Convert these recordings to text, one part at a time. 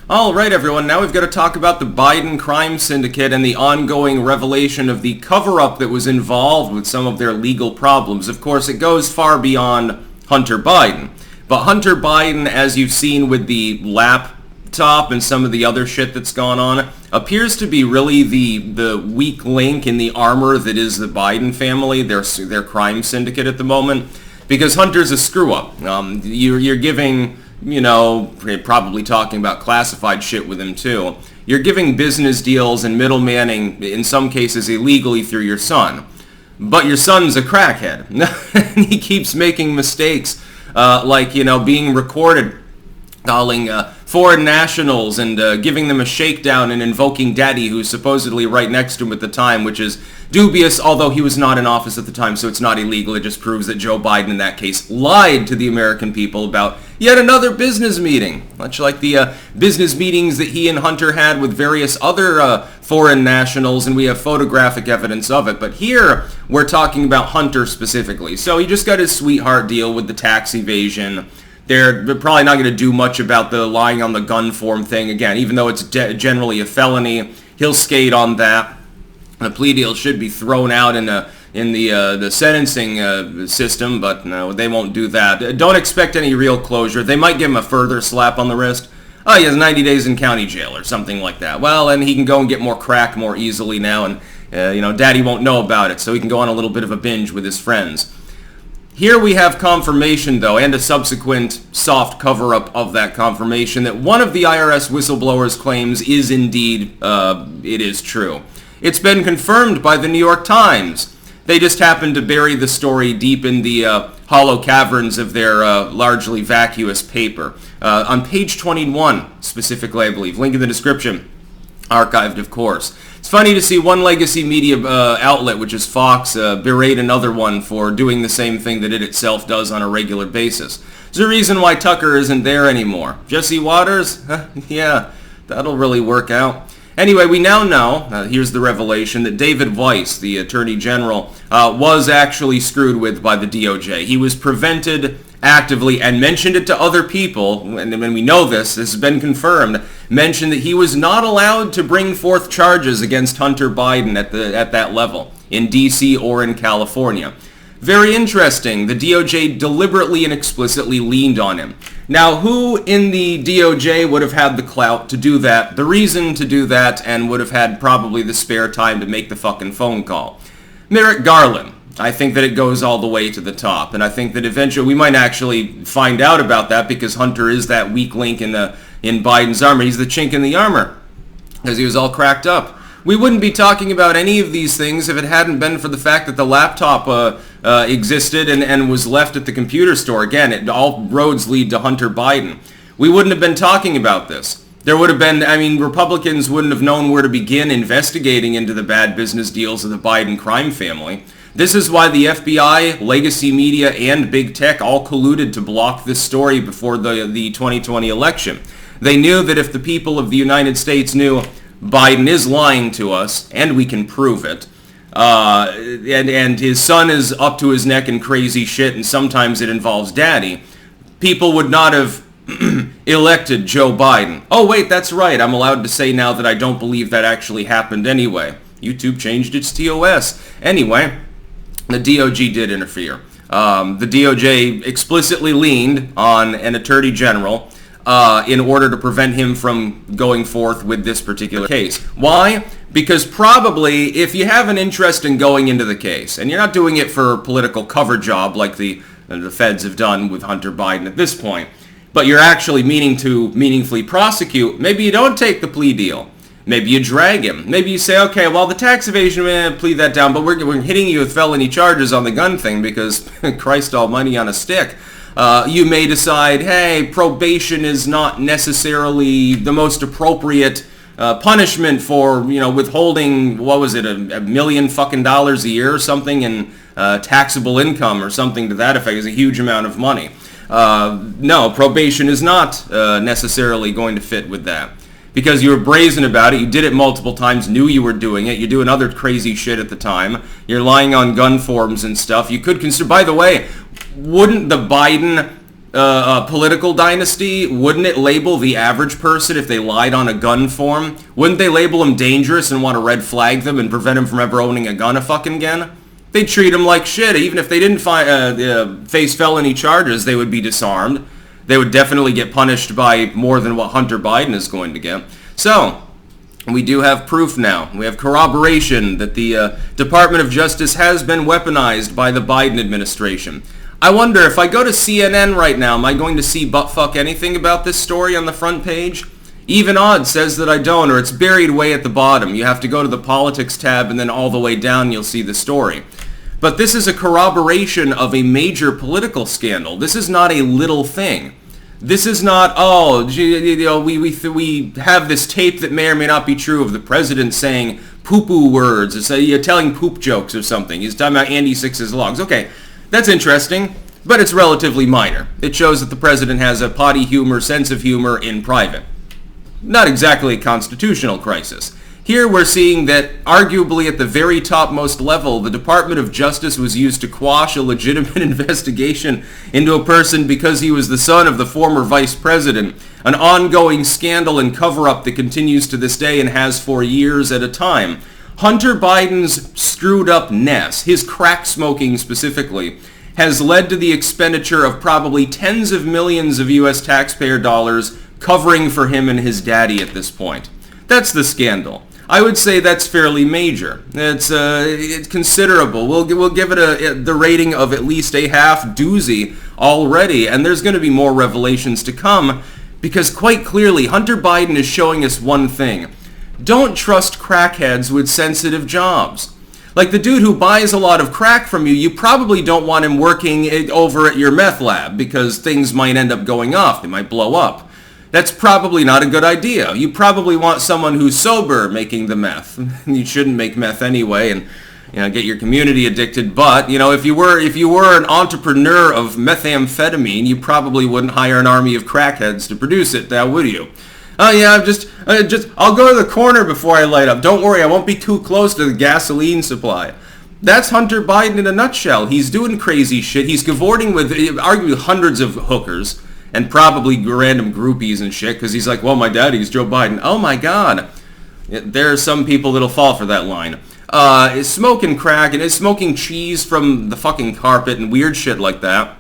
All right, everyone, now we've got to talk about the Bidencrime syndicate and the ongoing revelation of the cover-up that was involved with some of their legal problems. Of course, it goes far beyond Hunter Biden. But Hunter Biden, as you've seen with the laptop and some of the other shit that's gone on, appears to be really the weak link in the armor that is the Biden family, their crime syndicate at the moment. Because Hunter's a screw-up. You're giving... probably talking about classified shit with him too. You're giving business deals and middlemaning, in some cases illegally, through your son. But your son's a crackhead. And he keeps making mistakes, being recorded, calling foreign nationals and giving them a shakedown and invoking daddy, who's supposedly right next to him at the time, which is dubious, although he was not in office at the time, so it's not illegal. It just proves that Joe Biden, in that case, lied to the American people about yet another business meeting, much like the business meetings that he and Hunter had with various other foreign nationals, and we have photographic evidence of it. But here, we're talking about Hunter specifically. So he just got his sweetheart deal with the tax evasion. They're probably not going to do much about the lying on the gun form thing. Again, even though it's generally a felony, he'll skate on that. The plea deal should be thrown out in the sentencing system, but no, they won't do that. Don't expect any real closure. They might give him a further slap on the wrist. Oh, he has 90 days in county jail or something like that. Well, and he can go and get more crack more easily now, and Daddy won't know about it, so he can go on a little bit of a binge with his friends. Here we have confirmation, though, and a subsequent soft cover-up of that confirmation, that one of the IRS whistleblowers' claims is indeed, it is true. It's been confirmed by the New York Times. They just happened to bury the story deep in the hollow caverns of their largely vacuous paper. On page 21, specifically, I believe. Link in the description. Archived, of course. It's funny to see one legacy media outlet, which is Fox, berate another one for doing the same thing that it itself does on a regular basis. There's a reason why Tucker isn't there anymore. Jesse Waters? Yeah, that'll really work out. Anyway, we now know, here's the revelation, that Davidweiss, the Attorney General, was actually screwed with by the DOJ. He was prevented actively and mentioned it to other people, and when we know this has been confirmed, mentioned that he was not allowed to bring forth charges against Hunter Biden at that level, in D.C. or in California. Very interesting. The DOJ deliberately and explicitly leaned on him. Now, who in the DOJ would have had the clout to do that, the reason to do that, and would have had probably the spare time to make the fucking phone call? Merrick Garland. I think that it goes all the way to the top, and I think that eventually we might actually find out about that, because Hunter is that weak link in Biden's armor. He's the chink in the armor, because he was all cracked up. We wouldn't be talking about any of these things if it hadn't been for the fact that the laptop existed and was left at the computer store. Again, all roads lead to Hunter Biden. We wouldn't have been talking about this. There would have been, Republicans wouldn't have known where to begin investigating into the bad business deals of the Biden crime family. This is why the FBI, legacy media, and big tech all colluded to block this story before the 2020 election. They knew that if the people of the United States knew Biden is lying to us, and we can prove it, and his son is up to his neck in crazy shit, and sometimes it involves daddy, people would not have elected Joe Biden. Oh wait, that's right, I'm allowed to say now that I don't believe that actually happened anyway. YouTube changed its TOS. Anyway, the DOJ did interfere. The DOJ explicitly leaned on an attorney general in order to prevent him from going forth with this particular case. Why? Because probably if you have an interest in going into the case, and you're not doing it for a political cover job like the feds have done with Hunter Biden at this point, but you're actually meaning to meaningfully prosecute, maybe you don't take the plea deal. Maybe you drag him. Maybe you say, okay, well, the tax evasion, plead that down, but we're hitting you with felony charges on the gun thing because Christ almighty on a stick. You may decide, hey, probation is not necessarily the most appropriate punishment for, withholding, what was it, $1 million fucking dollars a year or something in taxable income or something to that effect. Is a huge amount of money. No, probation is not necessarily going to fit with that. Because you were brazen about it, you did it multiple times, knew you were doing it, you're doing other crazy shit at the time, you're lying on gun forms and stuff. You could consider, by the way, wouldn't the Biden political dynasty, wouldn't it label the average person if they lied on a gun form? Wouldn't they label them dangerous and want to red flag them and prevent them from ever owning a gun again? They'd treat them like shit. Even if they didn't face felony charges, they would be disarmed. They would definitely get punished by more than what Hunter Biden is going to get. So, we do have proof now. We have corroboration that the Department of Justice has been weaponized by the Biden administration. I wonder, if I go to CNN right now, am I going to see buttfuck anything about this story on the front page? Even Odds says that I don't, or it's buried way at the bottom. You have to go to the politics tab and then all the way down you'll see the story. But this is a corroboration of a major political scandal. This is not a little thing. This is not, oh, we have this tape that may or may not be true of the president saying poo-poo words, or telling poop jokes or something. He's talking about Andy Six's logs. Okay, that's interesting, but it's relatively minor. It shows that the president has a potty humor, sense of humor in private. Not exactly a constitutional crisis. Here we're seeing that, arguably at the very topmost level, the Department of Justice was used to quash a legitimate investigation into a person because he was the son of the former vice president, an ongoing scandal and cover-up that continues to this day and has for years at a time. Hunter Biden's screwed-upness, his crack smoking specifically, has led to the expenditure of probably tens of millions of U.S. taxpayer dollars covering for him and his daddy at this point. That's the scandal. I would say that's fairly major. It's considerable. We'll give it the rating of at least a half doozy already, and there's going to be more revelations to come because quite clearly Hunter Biden is showing us one thing. Don't trust crackheads with sensitive jobs. Like the dude who buys a lot of crack from you, you probably don't want him working over at your meth lab because things might end up going off. They might blow up. That's probably not a good idea. You probably want someone who's sober making the meth. You shouldn't make meth anyway and get your community addicted. But if you were an entrepreneur of methamphetamine, you probably wouldn't hire an army of crackheads to produce it, now would you? Oh yeah, I'll go to the corner before I light up. Don't worry, I won't be too close to the gasoline supply. That's Hunter Biden in a nutshell. He's doing crazy shit. He's cavorting with arguably hundreds of hookers and probably random groupies and shit because he's like, well, my daddy's Joe Biden. Oh my God. There are some people that'll fall for that line. Is smoking crack and is smoking cheese from the fucking carpet and weird shit like that.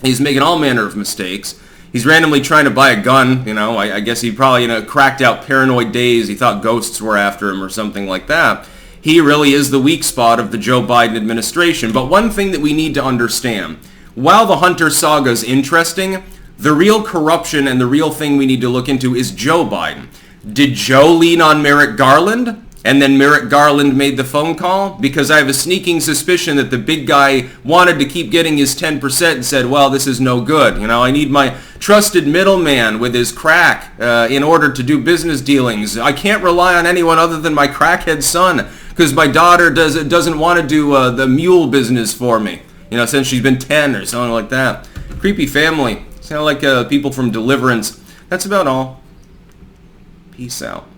He's making all manner of mistakes. He's randomly trying to buy a gun. I guess he probably cracked out paranoid days. He thought ghosts were after him or something like that. He really is the weak spot of the Joe Biden administration. But one thing that we need to understand, while the Hunter saga is interesting, the real corruption and the real thing we need to look into is Joe Biden. Did Joe lean on Merrick Garland? And then Merrick Garland made the phone call? Because I have a sneaking suspicion that the big guy wanted to keep getting his 10% and said, well, this is no good. I need my trusted middleman with his crack in order to do business dealings. I can't rely on anyone other than my crackhead son because my daughter doesn't want to do the mule business for me, since she's been 10 or something like that. Creepy family. Sound like people from Deliverance. That's about all. Peace out.